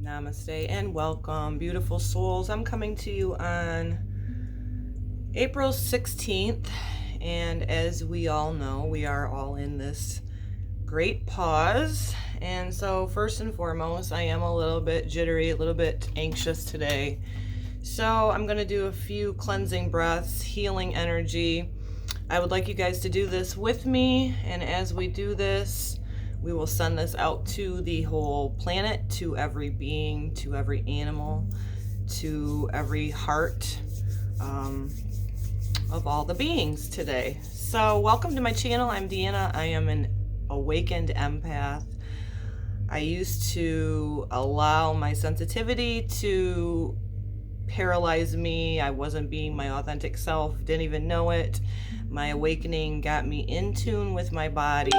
Namaste and welcome, beautiful souls. I'm coming to you on April 16th, and as we all know, we are all in this great pause. And so, first and foremost, I am a little bit jittery, a little bit anxious today. So, I'm going to do a few cleansing breaths, healing energy. I would like you guys to do this with me, and as we do this, we will send this out to the whole planet, to every being, to every animal, to every heart of all the beings today. So welcome to my channel. I'm Deanna. I am an awakened empath. I used to allow my sensitivity to paralyze me. I wasn't being my authentic self, didn't even know it. My awakening got me in tune with my body.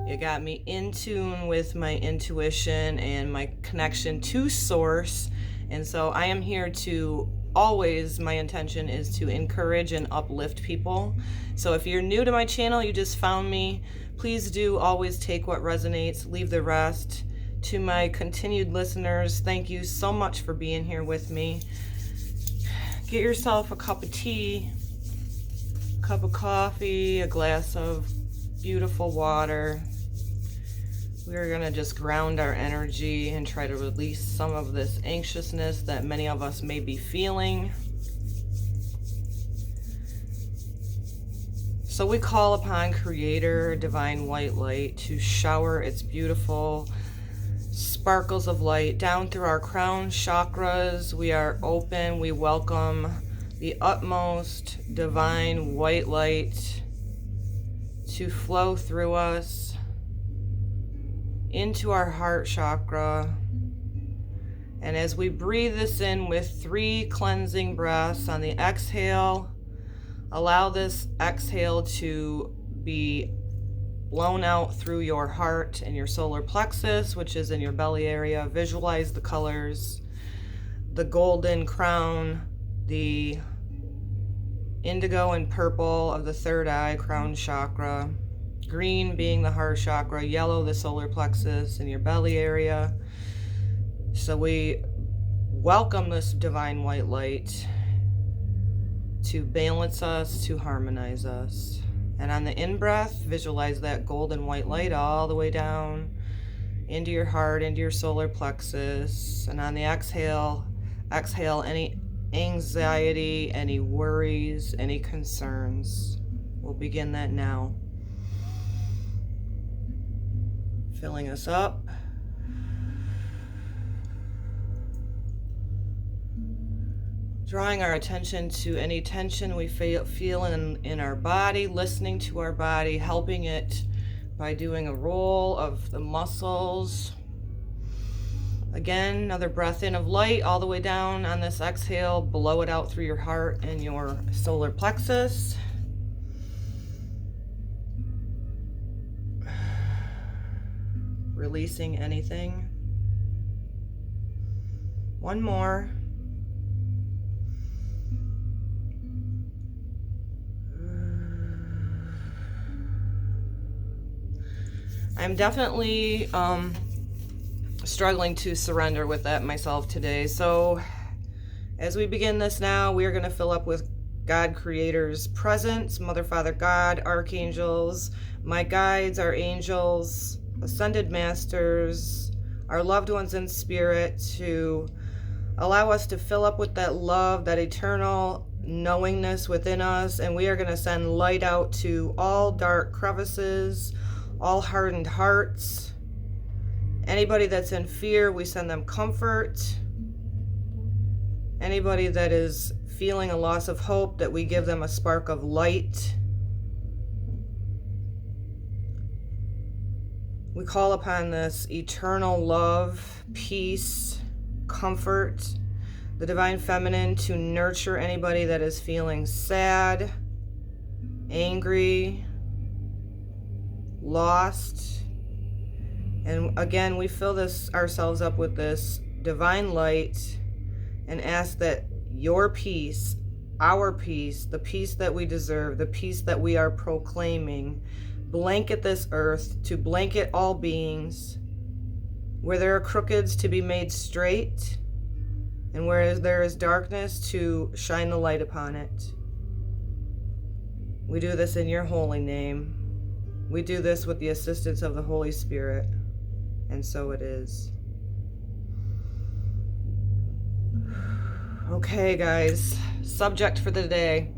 It got me in tune with my intuition and my connection to source. And so I am here to always, my intention is to encourage and uplift people. So if you're new to my channel, you just found me, please do always take what resonates, leave the rest. To my continued listeners, thank you so much for being here with me. Get yourself a cup of tea, a cup of coffee, a glass of beautiful water. We're going to just ground our energy and try to release some of this anxiousness that many of us may be feeling. So we call upon Creator, Divine White Light, to shower its beautiful sparkles of light down through our crown chakras. We are open. We welcome the utmost divine white light to flow through us into our heart chakra. And as we breathe this in with 3 cleansing breaths on the exhale, allow this exhale to be blown out through your heart and your solar plexus, which is in your belly area. Visualize the colors, the golden crown, the indigo and purple of the third eye, crown chakra, green being the heart chakra, yellow the solar plexus in your belly area. So we welcome this divine white light to balance us, to harmonize us. And on the in-breath, visualize that golden white light all the way down into your heart, into your solar plexus. And on the exhale any anxiety, any worries, any concerns. We'll begin that now. Filling us up. Drawing our attention to any tension we feel in our body, listening to our body, helping it by doing a roll of the muscles. Again, another breath in of light all the way down. On this exhale, blow it out through your heart and your solar plexus. Releasing anything. One more. I'm definitely struggling to surrender with that myself today. So as we begin this now, we are going to fill up with God Creator's presence, Mother, Father, God, archangels, my guides, our angels, ascended masters, our loved ones in spirit, to allow us to fill up with that love, that eternal knowingness within us. And we are going to send light out to all dark crevices, all hardened hearts. Anybody that's in fear, we send them comfort. Anybody that is feeling a loss of hope, that we give them a spark of light. We call upon this eternal love, peace, comfort, the divine feminine, to nurture anybody that is feeling sad, angry, lost. And again, we fill ourselves up with this divine light and ask that your peace, our peace, the peace that we deserve, the peace that we are proclaiming, blanket this earth, to blanket all beings Where there are crookeds, to be made straight, and where there is darkness, to shine the light upon it. We do this in your holy name. We do this with the assistance of the Holy Spirit, and so it is. Okay, guys, subject for the day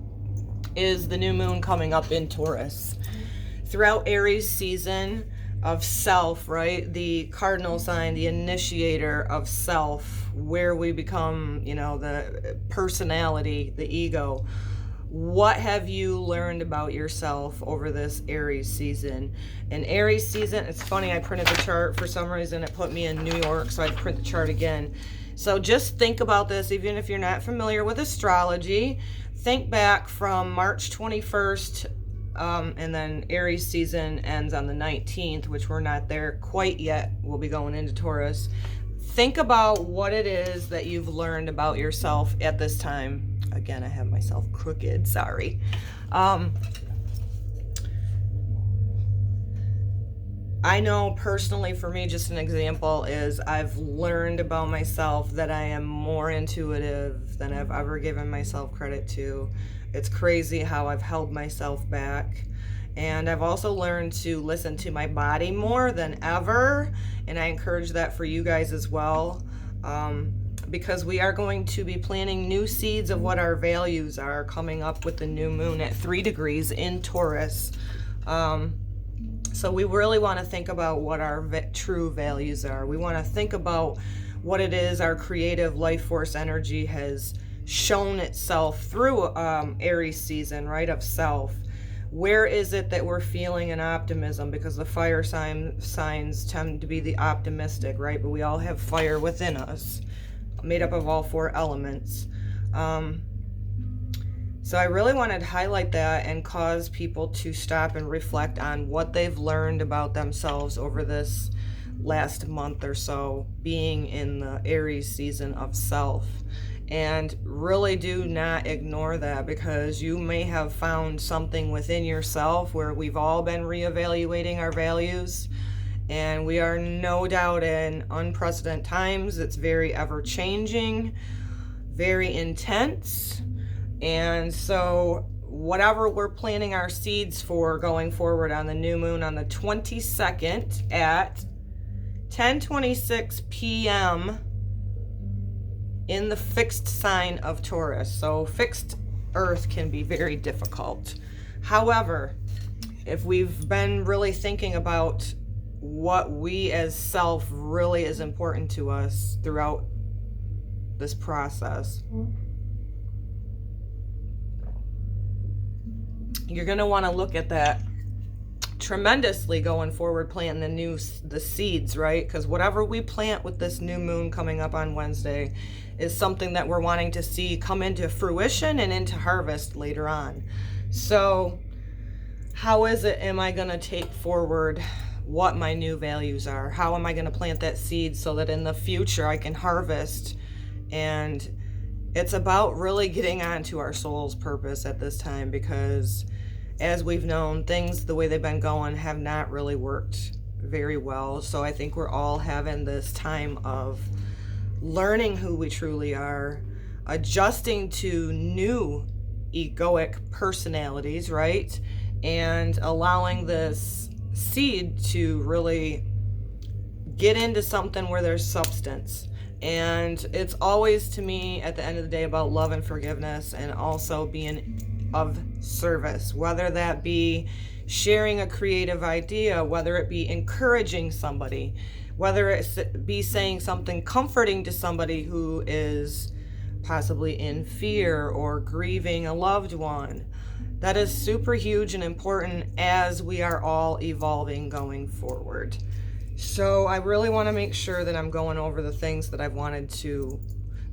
is the new moon coming up in Taurus. Throughout Aries season of self, right? The cardinal sign, the initiator of self, where we become, the personality, the ego. What have you learned about yourself over this Aries season? In Aries season, it's funny, I printed the chart. For some reason, it put me in New York, so I'd print the chart again. So just think about this, even if you're not familiar with astrology. Think back from March 21st, and then Aries season ends on the 19th, which we're not there quite yet. We'll be going into Taurus. Think about what it is that you've learned about yourself at this time. Again, I have myself crooked, sorry. I know personally, for me, just an example is I've learned about myself that I am more intuitive than I've ever given myself credit to. It's crazy how I've held myself back. And I've also learned to listen to my body more than ever. And I encourage that for you guys as well. Because we are going to be planting new seeds of what our values are coming up with the new moon at 3 degrees in Taurus. So we really want to think about what our true values are. We want to think about what it is our creative life force energy has shown itself through Aries season, right, of self. Where is it that we're feeling an optimism? Because the fire signs tend to be the optimistic, right? But we all have fire within us, made up of all 4 elements. So I really wanted to highlight that and cause people to stop and reflect on what they've learned about themselves over this last month or so, being in the Aries season of self. And really do not ignore that, because you may have found something within yourself where we've all been reevaluating our values. And we are no doubt in unprecedented times. It's very ever-changing, very intense. And so whatever we're planting our seeds for going forward on the new moon on the 22nd at 10:26 p.m. in the fixed sign of Taurus. So fixed earth can be very difficult. However, if we've been really thinking about what we as self really is important to us throughout this process, you're going to want to look at that tremendously going forward, planting the seeds, right? Because whatever we plant with this new moon coming up on Wednesday is something that we're wanting to see come into fruition and into harvest later on. So how am I going to take forward what my new values are? How am I going to plant that seed so that in the future I can harvest? And it's about really getting onto our soul's purpose at this time, because as we've known, things the way they've been going have not really worked very well. So I think we're all having this time of learning who we truly are, adjusting to new egoic personalities, right? And allowing this seed to really get into something where there's substance. And it's always, to me, at the end of the day, about love and forgiveness, and also being of service, whether that be sharing a creative idea, whether it be encouraging somebody, whether it be saying something comforting to somebody who is possibly in fear or grieving a loved one. That is super huge and important as we are all evolving going forward. So I really want to make sure that I'm going over the things that I've wanted to,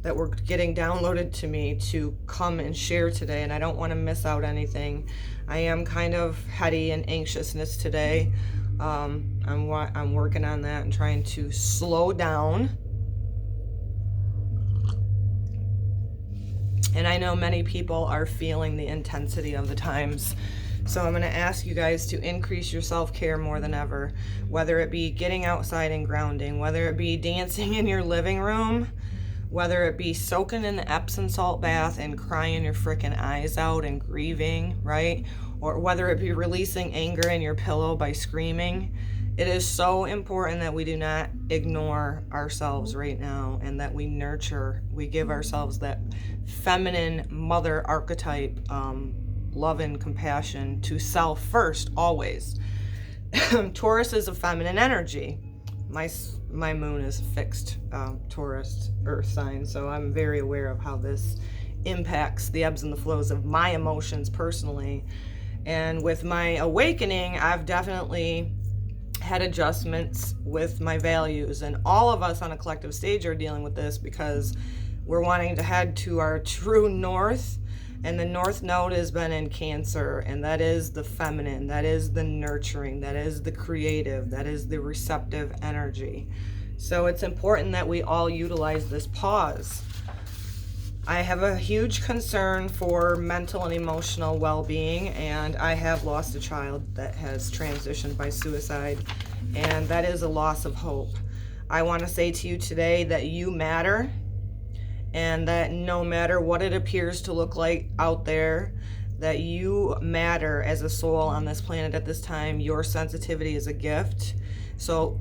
that were getting downloaded to me to come and share today, and I don't want to miss out anything. I am kind of heady and anxiousness today. I'm working on that and trying to slow down. And I know many people are feeling the intensity of the times. So I'm going to ask you guys to increase your self-care more than ever, whether it be getting outside and grounding, whether it be dancing in your living room, whether it be soaking in the Epsom salt bath and crying your freaking eyes out and grieving, right? Or whether it be releasing anger in your pillow by screaming. It is so important that we do not ignore ourselves right now, and that we nurture, we give ourselves that feminine mother archetype, love and compassion to self first, always. Taurus is a feminine energy. My moon is fixed Taurus earth sign, so I'm very aware of how this impacts the ebbs and the flows of my emotions personally. And with my awakening, I've definitely had adjustments with my values, and all of us on a collective stage are dealing with this because we're wanting to head to our true north. And the North Node has been in Cancer, and that is the feminine, that is the nurturing, that is the creative, that is the receptive energy. So it's important that we all utilize this pause. I have a huge concern for mental and emotional well-being, and I have lost a child that has transitioned by suicide, and that is a loss of hope. I want to say to you today that you matter, and that no matter what it appears to look like out there, that you matter as a soul on this planet at this time. Your sensitivity is a gift. So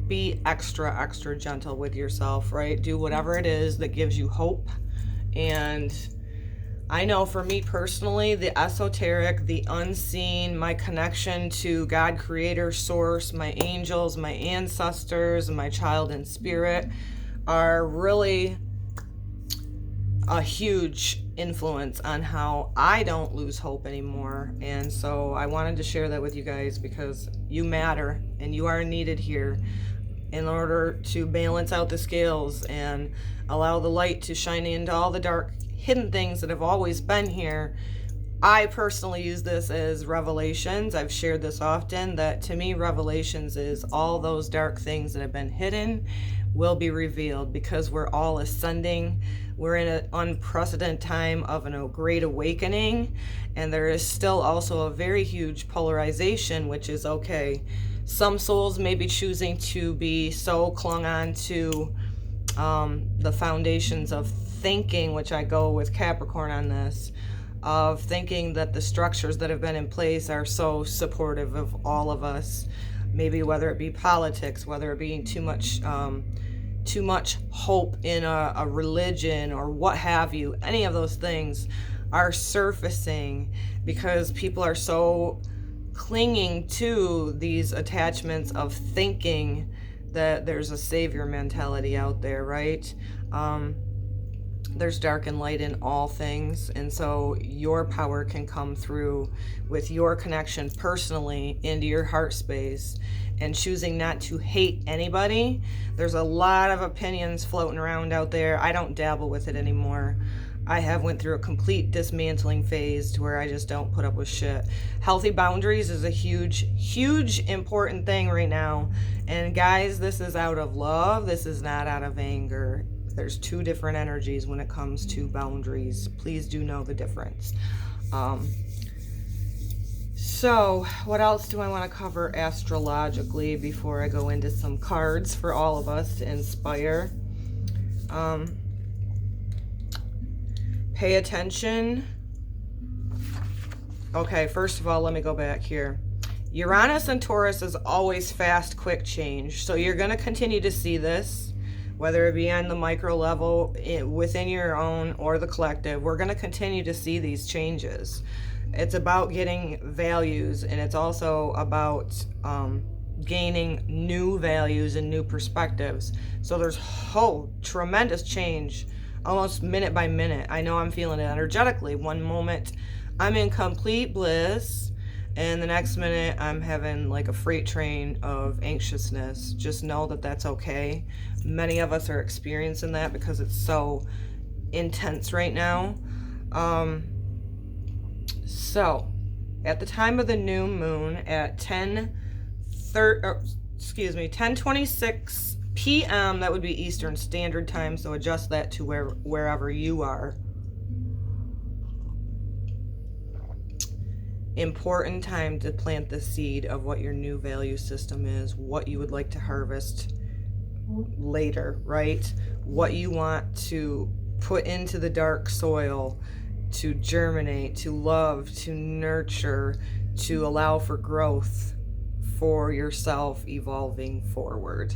be extra gentle with yourself, right? Do whatever it is that gives you hope. And I know for me personally, the esoteric, the unseen, my connection to God, Creator, Source, my angels, my ancestors, and my child in spirit are really a huge influence on how I don't lose hope anymore. And so I wanted to share that with you guys because you matter and you are needed here in order to balance out the scales and allow the light to shine into all the dark hidden things that have always been here. I personally use this as revelations. I've shared this often, that to me revelations is all those dark things that have been hidden will be revealed, because we're all ascending. We're in an unprecedented time of a great awakening, and there is still also a very huge polarization, which is okay. Some souls may be choosing to be so clung on to the foundations of thinking, which I go with Capricorn on this, of thinking that the structures that have been in place are so supportive of all of us. Maybe whether it be politics, whether it be too much hope in a religion or what have you, any of those things are surfacing because people are so clinging to these attachments of thinking that there's a savior mentality out there, right? There's dark and light in all things, and so your power can come through with your connection personally into your heart space and choosing not to hate anybody. There's a lot of opinions floating around out there. I don't dabble with it anymore. I have went through a complete dismantling phase to where I just don't put up with shit. Healthy boundaries is a huge important thing right now. And guys, this is out of love. This is not out of anger. There's two different energies when it comes to boundaries. Please do know the difference. So what else do I want to cover astrologically before I go into some cards for all of us to inspire? Pay attention. Okay, first of all, let me go back here. Uranus and Taurus is always fast, quick change. So you're going to continue to see this, whether it be on the micro level within your own or the collective. We're going to continue to see these changes. It's about getting values, and it's also about gaining new values and new perspectives. So there's tremendous change almost minute by minute. I know I'm feeling it energetically. One moment I'm in complete bliss, and the next minute I'm having like a freight train of anxiousness. Just know that that's okay. Many of us are experiencing that because it's so intense right now. So at the time of the new moon at 10:26 p.m., that would be Eastern Standard Time, so adjust that to wherever you are. important time to plant the seed of what your new value system is, what you would like to harvest later, right? What you want to put into the dark soil to germinate, to love, to nurture, to allow for growth for yourself evolving forward.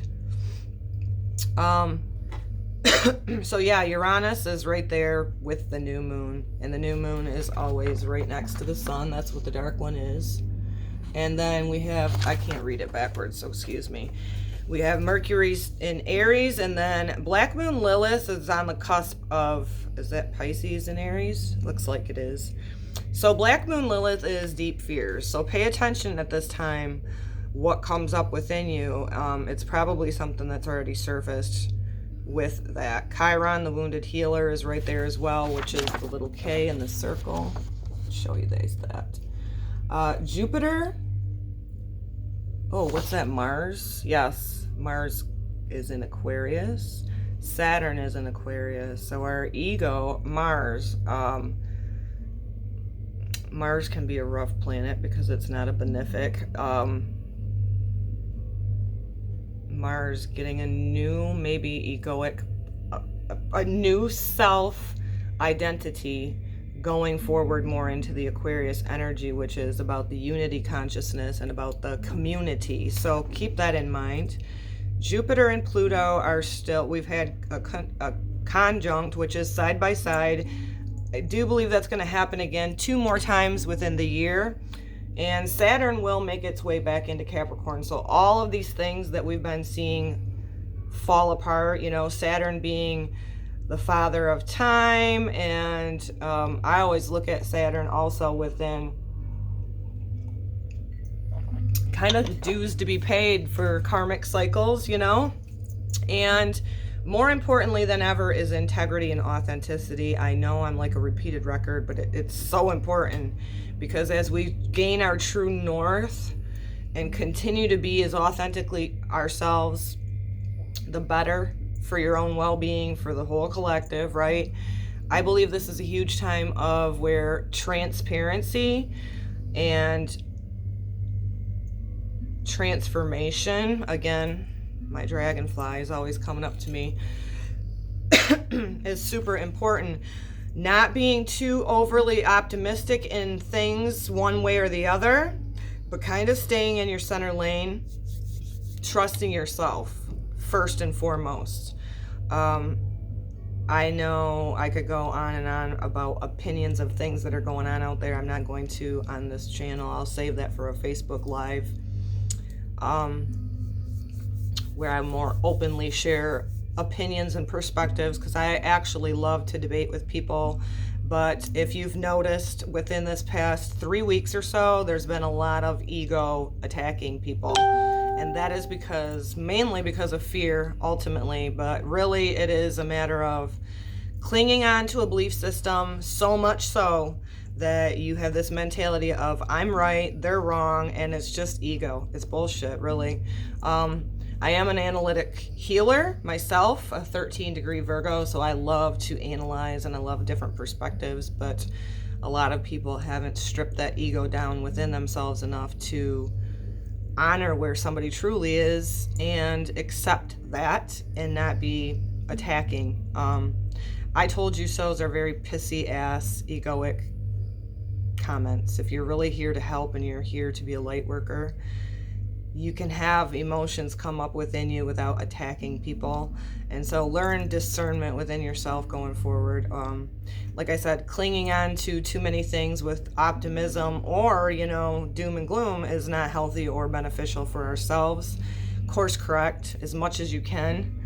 So yeah, Uranus is right there with the new moon, and the new moon is always right next to the sun. That's what the dark one is. And then we have, I can't read it backwards, so excuse me. We have Mercury's in Aries, and then Black Moon Lilith is on the cusp of, is that Pisces in Aries? Looks like it is. So Black Moon Lilith is deep fears. So pay attention at this time what comes up within you. It's probably something that's already surfaced with that. Chiron, the wounded healer, is right there as well, which is the little K in the circle. I'll show you guys that. Jupiter. Oh, what's that? Mars? Yes, Mars is in Aquarius. Saturn is in Aquarius. So our ego, Mars. Mars can be a rough planet because it's not a benefic. Mars getting a new, maybe egoic, a new self identity going forward more into the Aquarius energy, which is about the unity consciousness and about the community. So keep that in mind. Jupiter and Pluto are still, we've had a conjunct, which is side by side. I do believe that's going to happen again 2 more times within the year. And Saturn will make its way back into Capricorn. So all of these things that we've been seeing fall apart, you know, Saturn being the father of time. And I always look at Saturn also within kind of dues to be paid for karmic cycles, you know. And more importantly than ever is integrity and authenticity. I know I'm like a repeated record, but it's so important, because as we gain our true north and continue to be as authentically ourselves, the better for your own well-being, for the whole collective, right? I believe this is a huge time of where transparency and transformation, again, my dragonfly is always coming up to me, is super important. Not being too overly optimistic in things one way or the other, but kind of staying in your center lane, trusting yourself first and foremost. I know I could go on and on about opinions of things that are going on out there. I'm not going to on this channel. I'll save that for a Facebook Live, where I more openly share opinions and perspectives, because I actually love to debate with people. But if you've noticed within this past 3 weeks or so, there's been a lot of ego attacking people. And that is mainly because of fear, ultimately. But really, it is a matter of clinging on to a belief system, so much so that you have this mentality of, I'm right, they're wrong, and it's just ego. It's bullshit, really. I am an analytic healer myself, a 13-degree Virgo, so I love to analyze and I love different perspectives, but a lot of people haven't stripped that ego down within themselves enough to honor where somebody truly is and accept that and not be attacking. I told you so's are very pissy ass, egoic comments. If you're really here to help and you're here to be a light worker, you can have emotions come up within you without attacking people. And so learn discernment within yourself going forward. Like I said, clinging on to too many things with optimism or, you know, doom and gloom is not healthy or beneficial for ourselves. Course correct as much as you can.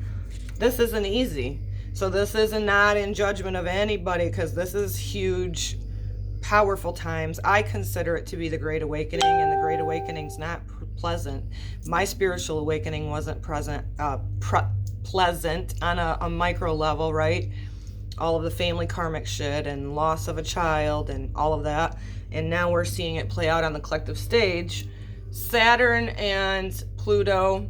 This isn't easy. So this is not in judgment of anybody, because this is huge, powerful times. I consider it to be the Great Awakening, and the Great Awakening's not pleasant. My spiritual awakening wasn't pleasant on a micro level, right? All of the family karmic shit and loss of a child and all of that. And now we're seeing it play out on the collective stage. Saturn and Pluto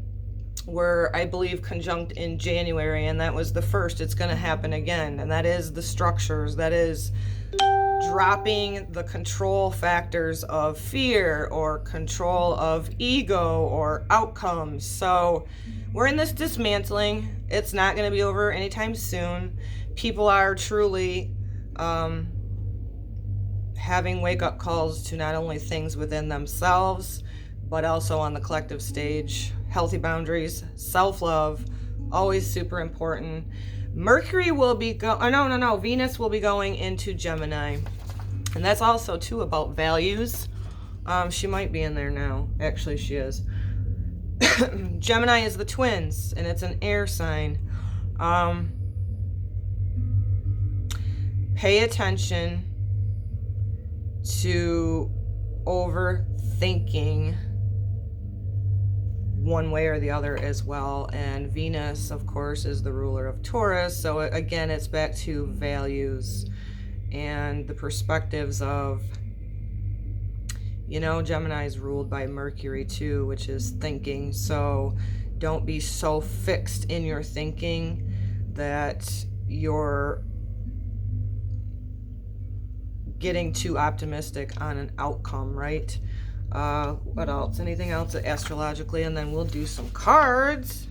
were, I believe, conjunct in January, and that was the first. It's going to happen again, and that is the structures, that is dropping the control factors of fear or control of ego or outcomes. So we're in this dismantling. It's not going to be over anytime soon. People are truly having wake-up calls to not only things within themselves, but also on the collective stage. Healthy boundaries, self-love, always super important. Mercury will be Venus will be going into Gemini. And that's also too about values. She might be in there now. Actually, she is. Gemini is the twins, and it's an air sign. Pay attention to overthinking one way or the other as well. And Venus, of course, is the ruler of Taurus. So again, it's back to values and the perspectives of, Gemini is ruled by Mercury too, which is thinking. So don't be so fixed in your thinking that you're getting too optimistic on an outcome, right? What else? Anything else astrologically? And then we'll do some cards.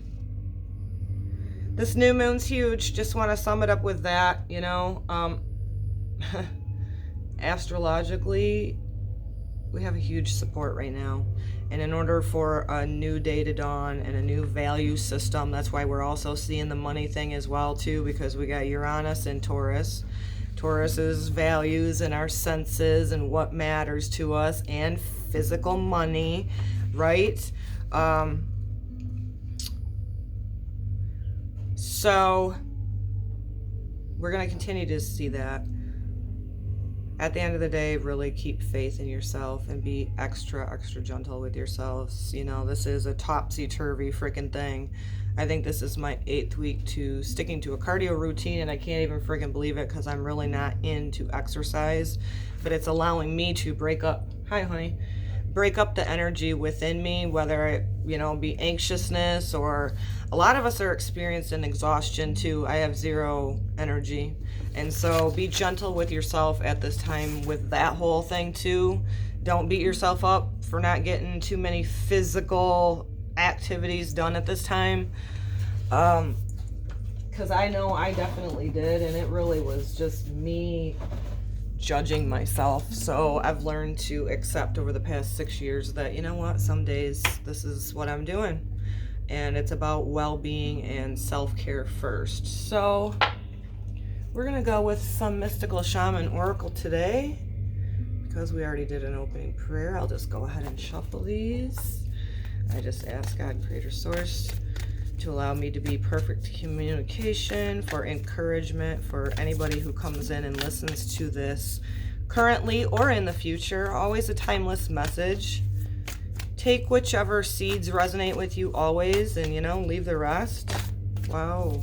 This new moon's huge. Just want to sum it up with that, astrologically, we have a huge support right now. And in order for a new day to dawn and a new value system, that's why we're also seeing the money thing as well too, because we got Uranus and Taurus. Taurus's values and our senses and what matters to us, and physical money, right? So we're going to continue to see that. At the end of the day, really keep faith in yourself and be extra gentle with yourselves. This is a topsy-turvy freaking thing. I think this is my 8th week to sticking to a cardio routine, and I can't even freaking believe it because I'm really not into exercise, but it's allowing me to break up the energy within me, whether it, be anxiousness, or a lot of us are experiencing exhaustion too. I have zero energy. And so be gentle with yourself at this time with that whole thing too. Don't beat yourself up for not getting too many physical activities done at this time. Because I know I definitely did, and it really was just me judging myself. So I've learned to accept over the past 6 years that, some days this is what I'm doing. And it's about well-being and self-care first. So we're going to go with some mystical shaman oracle today. Because we already did an opening prayer, I'll just go ahead and shuffle these. I just ask God, Creator Source, to allow me to be perfect communication, for encouragement, for anybody who comes in and listens to this currently or in the future. Always a timeless message. Take whichever seeds resonate with you always, and, leave the rest. Wow.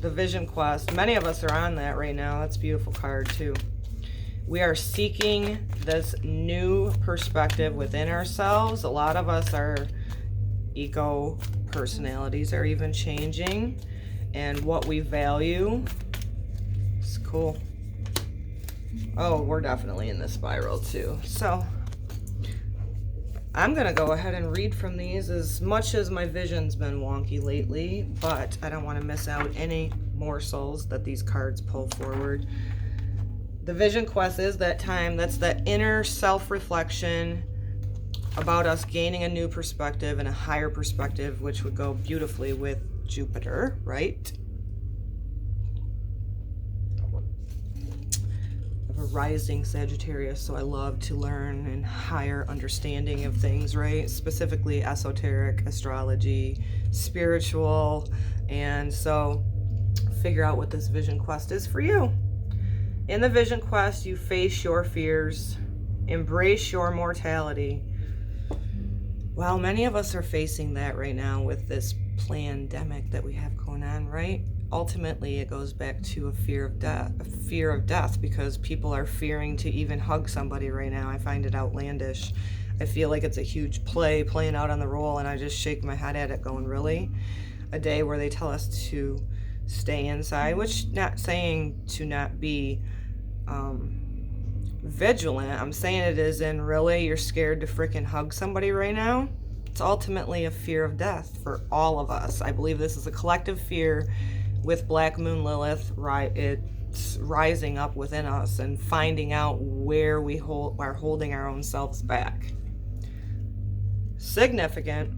The Vision Quest. Many of us are on that right now. That's a beautiful card, too. We are seeking this new perspective within ourselves. A lot of us, our ego personalities are even changing, and what we value. It's cool. Oh, we're definitely in the spiral too. So I'm gonna go ahead and read from these, as much as my vision's been wonky lately, but I don't want to miss out any morsels that these cards pull forward. The Vision Quest is that time. That's that inner self-reflection about us gaining a new perspective and a higher perspective, which would go beautifully with Jupiter, right? I have a rising Sagittarius, so I love to learn and higher understanding of things, right? Specifically esoteric, astrology, spiritual, and so figure out what this Vision Quest is for you. In the Vision Quest, you face your fears, embrace your mortality. Well, many of us are facing that right now with this pandemic that we have going on, right? Ultimately, it goes back to a fear of death, because people are fearing to even hug somebody right now. I find it outlandish. I feel like it's a huge play playing out on the roll, and I just shake my head at it going, really? A day where they tell us to stay inside, which not saying to not be vigilant. I'm saying it as in really you're scared to freaking hug somebody right now. It's ultimately a fear of death for all of us. I believe this is a collective fear with Black Moon Lilith, right? It's rising up within us and finding out where we are holding our own selves back. Significant.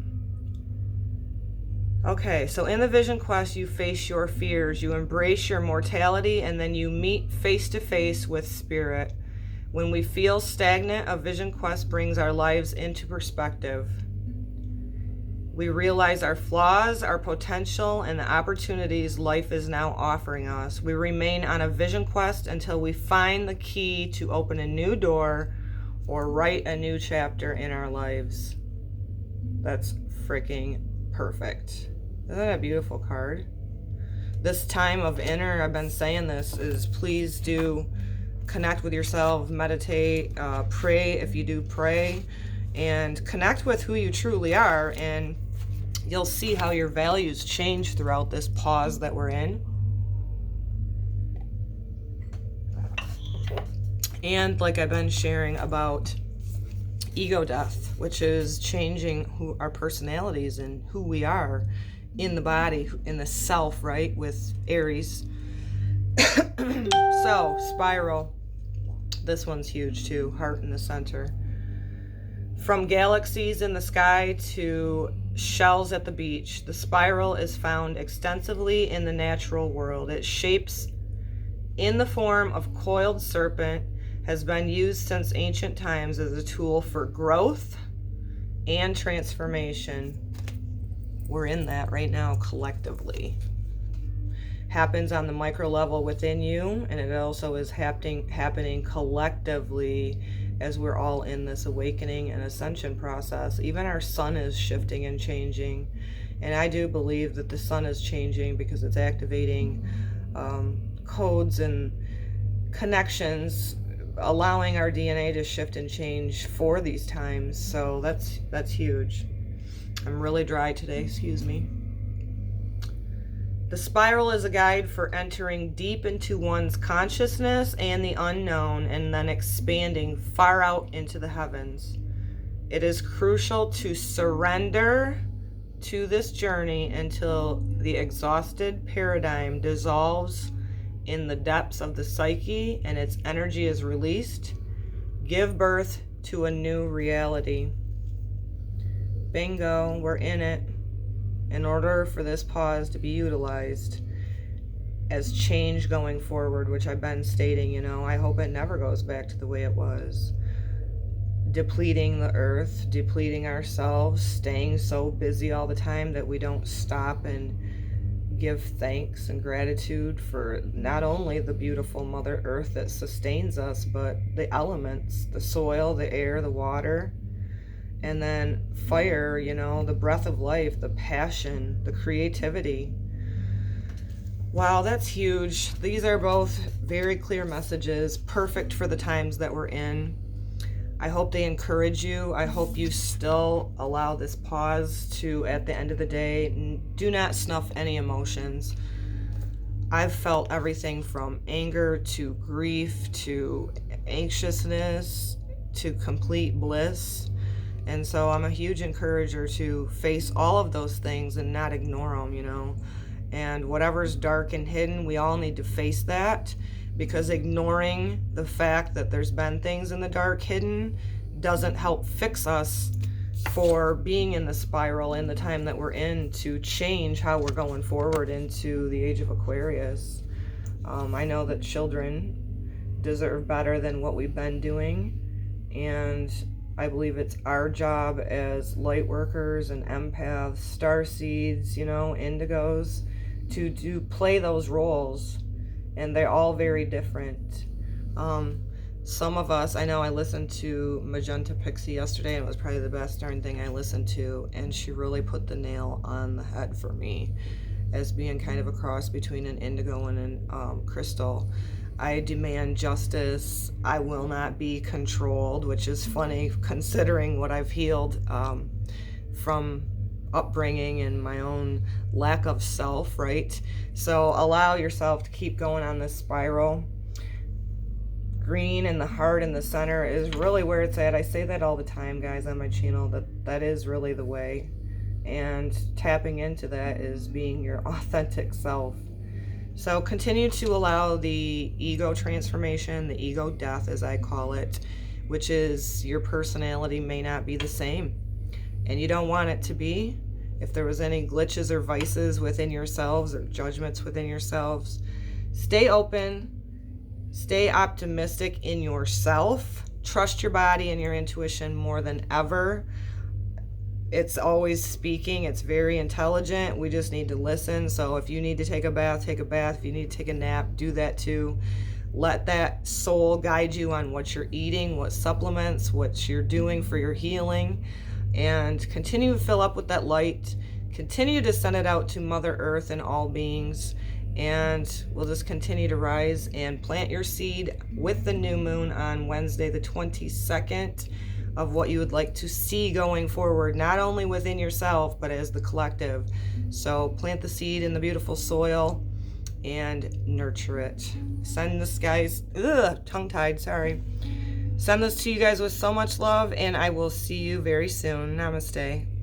Okay, so in the vision quest, you face your fears, you embrace your mortality, and then you meet face to face with spirit. When we feel stagnant, a vision quest brings our lives into perspective. We realize our flaws, our potential, and the opportunities life is now offering us. We remain on a vision quest until we find the key to open a new door or write a new chapter in our lives. That's freaking perfect. Isn't that a beautiful card? This time of inner, I've been saying this, is please do connect with yourself, meditate, pray if you do pray, and connect with who you truly are, and you'll see how your values change throughout this pause that we're in. And like I've been sharing about ego death, which is changing who our personalities and who we are in the body, in the self, right, with Aries. So, spiral. This one's huge too, heart in the center. From galaxies in the sky to shells at the beach, the spiral is found extensively in the natural world. Its shapes in the form of coiled serpent has been used since ancient times as a tool for growth and transformation. We're in that right now collectively. Happens on the micro level within you, and it also is happening collectively as we're all in this awakening and ascension process. Even our sun is shifting and changing, and I do believe that the sun is changing because it's activating codes and connections, allowing our DNA to shift and change for these times. So that's huge. I'm really dry today, excuse me. The spiral is a guide for entering deep into one's consciousness and the unknown, and then expanding far out into the heavens. It is crucial to surrender to this journey until the exhausted paradigm dissolves in the depths of the psyche and its energy is released. Give birth to a new reality. Bingo, we're in it. In order for this pause to be utilized as change going forward, which I've been stating, I hope it never goes back to the way it was. Depleting the earth, depleting ourselves, staying so busy all the time that we don't stop and give thanks and gratitude for not only the beautiful Mother Earth that sustains us, but the elements, the soil, the air, the water. And then fire, the breath of life, the passion, the creativity. Wow, that's huge. These are both very clear messages, perfect for the times that we're in. I hope they encourage you. I hope you still allow this pause to, at the end of the day, do not snuff any emotions. I've felt everything from anger to grief to anxiousness to complete bliss. And so I'm a huge encourager to face all of those things and not ignore them, And whatever's dark and hidden, we all need to face that, because ignoring the fact that there's been things in the dark hidden doesn't help fix us for being in the spiral in the time that we're in to change how we're going forward into the age of Aquarius. I know that children deserve better than what we've been doing, and I believe it's our job as light workers and empaths, starseeds, indigos, to play those roles. And they're all very different. Some of us, I know I listened to Magenta Pixie yesterday, and it was probably the best darn thing I listened to, and she really put the nail on the head for me as being kind of a cross between an indigo and an crystal. I demand justice. I will not be controlled, which is funny considering what I've healed from upbringing and my own lack of self, right? So allow yourself to keep going on this spiral. green and the heart in the center is really where it's at. I say that all the time, guys, on my channel, that is really the way. And tapping into that is being your authentic self. So continue to allow the ego transformation, the ego death, as I call it, which is your personality may not be the same. And you don't want it to be. If there was any glitches or vices within yourselves or judgments within yourselves, stay open, stay optimistic in yourself, trust your body and your intuition more than ever. It's always speaking. It's very intelligent. We just need to listen. So if you need to take a bath, take a bath. If you need to take a nap, do that too. Let that soul guide you on what you're eating, what supplements, what you're doing for your healing, and continue to fill up with that light. Continue to send it out to Mother Earth and all beings, and we'll just continue to rise and plant your seed with the new moon on Wednesday the 22nd of what you would like to see going forward, not only within yourself, but as the collective. So plant the seed in the beautiful soil and nurture it. Send this, guys, tongue-tied, sorry. Send this to you guys with so much love, and I will see you very soon. Namaste.